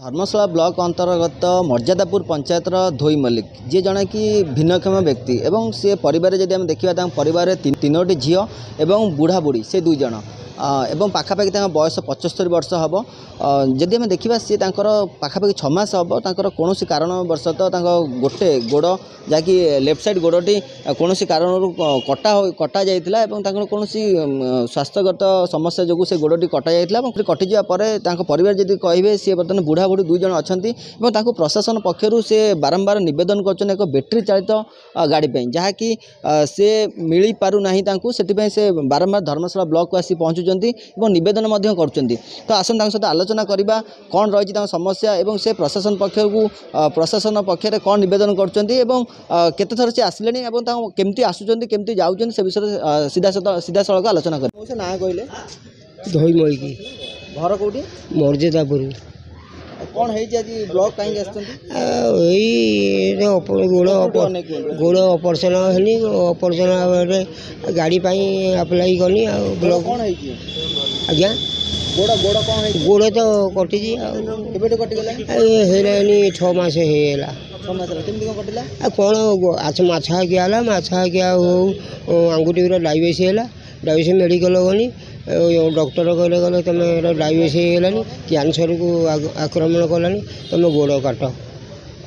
धर्मशाला block अंतर्गत मर्यादापुर पंचायतर धोई मल्लिक जी जड़े कि भिन्नक्षम व्यक्ति एवं से परिवार जदि आम देखा परिवार तीनोटी झील एवं बुढ़ा बुढ़ी से दुई जन एवं पाखापाखि बयस 75 वर्ष हम जदि आम देखा सी पाखापाखि 6 मास हम कौन कारणवशत गोटे गोड़ जहाँकि लेफ्ट साइड गोड़टी कौन कारण कटा जाता कौन स्वास्थ्यगत समस्या जो से गोड़टी कटा जाता कटिजा परिवार जदि कहे सी बर्तमान बुढ़ा बुढ़ी दुई जन अच्छा प्रशासन पक्षर से बारंबार नवेदन कर एक बैटेरी चालित गाड़ी जहाँकि से मिल पारना से बारंबार धर्मशाला ब्लॉक को आसी पहुँचुं नवेदन कर आसन सहित आलोचना करवा कौन रही समस्या एवं से प्रशासन प्रशासन पक्षर कौन नवेदन करते थर से आसिले केमती आसुँच केमती जाऊँ से विषय सीधा सड़क आलोचना कर ना कहले धोई मई घर कौटी मर्यादापुर कौन है ब्लॉक कहीं गोड़ ऑपरेशन है ऑपरेशन गाड़ी अप्लाई करनी ब्लॉक कौन है आज्ञा गोड़ गोड़ कौन है गोड़ तो कटि है 6 मास होगा 6 मास कटिला कौन माछा गया माछा गया आंगुठी डायबिटीज है डायबिटीज मेडिकल गनी डॉक्टर कहले गले तुम डायबिटीज होगा कैंसर को आक्रमण कलानी तुम गोड़ काट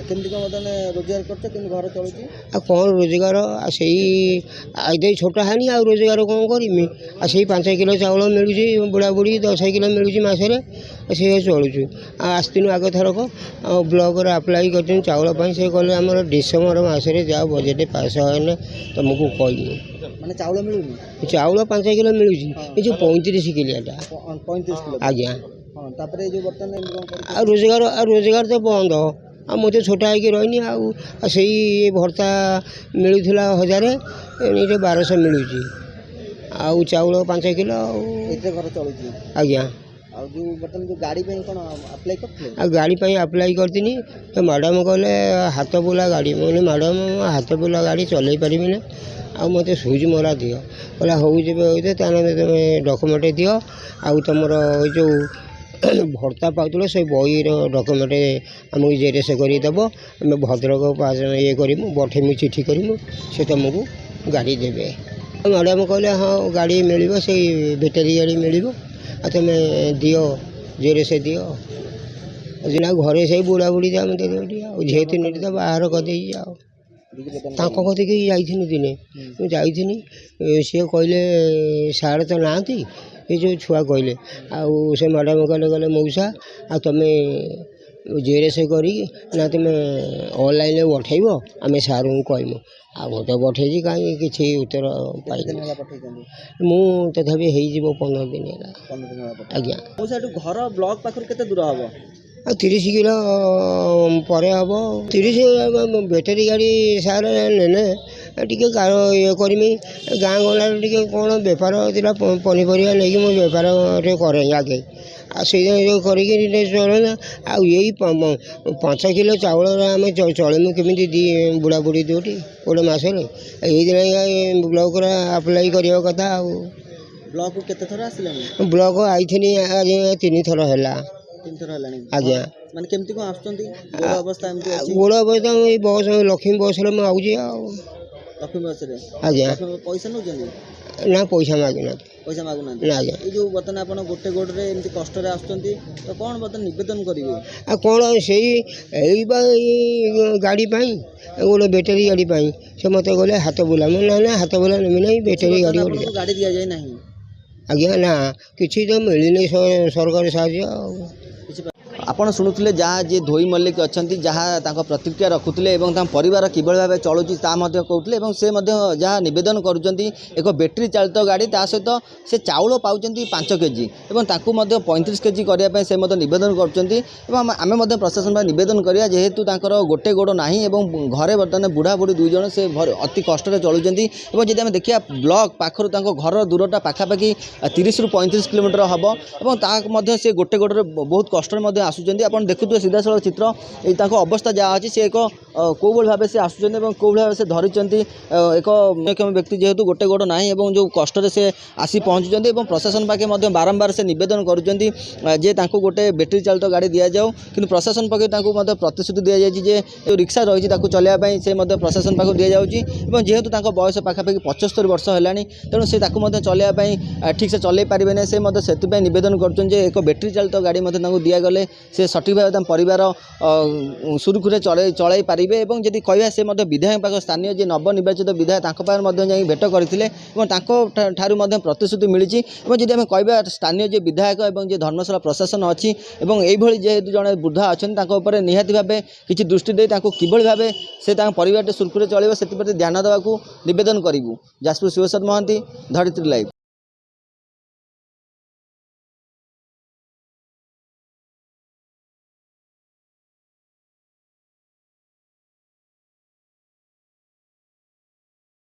केमती रोजगार कर घर चलुची कौन रोजगार से आई छोटा है नहीं रोजगार कौन करमी से 5 किलो चाउल मिलूँ बुढ़ा बुढ़ी 10 किलो मिलूँ मसरे से चलुचु आसतीन आग थरक ब्लॉक अप्लाई कर चाउल से कहले आम डिसेम्बर मसरे जा बजेट पास है तुमको कहूँ माने चाउल मिलूनी चाउल 5 किलो मिलूँ ये जो 35 किलियाटा 35 किलो आज्ञा तापर जो बर्तमान रोजगार तो बंद आ मुझे छोटा है रही आई भर्ता मिलूला 1000 ये 1200 मिलूँ आउ चाउल 5 किलो घर चलुची आज्ञा बर्तमान जो गाड़ी कौन अप्लाई कर गाड़ी अप्लाई करनी तो मैडम कहले हाथ बुला गाड़ी मैंने मैडम हाथ बुला गाड़ी चल पारि ना आ मत सुज मरा दियो कहला हो जब तुम डॉक्यूमेंट दियो आउ तुम जो भर्ता पाउल से बही डॉक्यूमेंट आमको जेरेस करदेव आम भद्रक पास ये करूँ पठेमु चिठी करूँ से तुमको गाड़ी देवे मैडम कहले हाँ गाड़ी मिल से बैटेरी गाड़ी मिल तुम दियो जेरेस दियो ना घरे से बुढ़ा बुढ़ी आम देदेव झे 3टी तो बाहर करदे जाओ कथिक जाइनी दिने मुझे सी कहले सार तो ना ये जो छुआ कहले आउ से मैडम कहले गले मौसा आ तुम्हें जेरेस करी ना तुम ऑनलाइन पठेब आम सार को कहमु आ तो पठे कहीं किसी उत्तर पाई मु तथापि हो 15 दिन है आज्ञा घर ब्लॉक पाखर के दूर हम 30 किलो पर हम 30 बैटेरी गाड़ी सार ने टी ये करमी गाँ गला टे कौन बेपार पनीपरिया नहीं मुझे बेपार करे आगे से चलना आई 5 किलो चाउल आम चलमु केमी बुढ़ा बुढ़ी दुटी 20 मसरे ये ब्लॉक अप्लाई करने कथा ब्लॉक को केते थर आसिले ब्लॉक आई 3 थर है 3 थर आज्ञा माने केमती को आछंती गोड़ अवस्था एमती अछि गोड़ अवस्था बस लक्ष्मी बस रे म आउजी लक्ष्मी बस रे आज्ञा पैसा नो जनी ना पैसा मागना पैसा मागुना ना आज्ञा ए जो बतन आपण गोटे गोड़ रे एमती कष्ट रे आछंती तो कोन बतन निवेदन करिवे आ कोन सेही एई बा गाड़ी पाई गोटे बैटेरी गाड़ी पाई से मते गले हाथ बुला ना हाथ बुला नहीं बैटेरी गाड़ी दिया जाए नहीं आज्ञा ना किसी तो मिलनी सरकारी साहाय्य आपण शुणुले जहाँ जी धोई मल्लिक अच्छा जहाँ प्रतिक्रिया रखुले परिवार किभली भाव चलुची कहते से जहाँ नवेदन करुँच एक बैटेरी चालित गाड़ी ता सहित से चाउल पाँच 5 केजी और 35 केजी करने से नवेदन करें प्रशासन भाई नवेदन करा जेहेतु गोटे गोड़ ना घरे बर्तमान बुढ़ा बुढ़ी 2 जन से अति कष्ट चलुँच जब आम देखिए ब्लॉक पाखर घर दूरटा पाखापाखि 30 ରୁ 35 किलोमीटर हम और से गोटे गोड़े बहुत कष्ट आसुचंदी आपण देखुथुबे सीधासळख चित्र एई ताको अवस्था जहाँ अच्छी सी एक कौ भाई भाव से आसुचंदी एवं कौ भाव से धरिचंती एक भिन्नक्षम व्यक्ति जेहेतु गोटे गोड़ ना एवं जो कष्ट से आसी पहुँचुंट और प्रशासन पाखे बारंबार से निवेदन करुँच जे तांको गोटे बैटेरी चालित गाड़ी दि जाऊ कि प्रशासन पाखे प्रतिश्रुति दि जाए जो रिक्शा रही चलैया से प्रशासन पाख दि जाऊँगी जेहेतु बयस पाखापाखि 75 वर्ष है तेणु से चलैया ठीक से चल पारे से नवेदन कर एक बैटेरी चालित गाड़ी दिगले से सठिक भाव परिवार सुरुखुरे चल पारे और जदि कह से विधायक पाख स्थानीय जे नवनिर्वाचित विधायक जाई भेट करते प्रतिश्रुति मिली जदि आम कह स्थानीय जे विधायक और धर्मशाला प्रशासन अच्छी और जेहेतु जड़े वृद्धा अच्छा निहाती भाव किसी दृष्टि दे किभली भाव से परिवार सुरखुरे चलो से ध्यान देवा निवेदन करूँ। जाजपुर शिवशर महांती, धरित्री लाइव।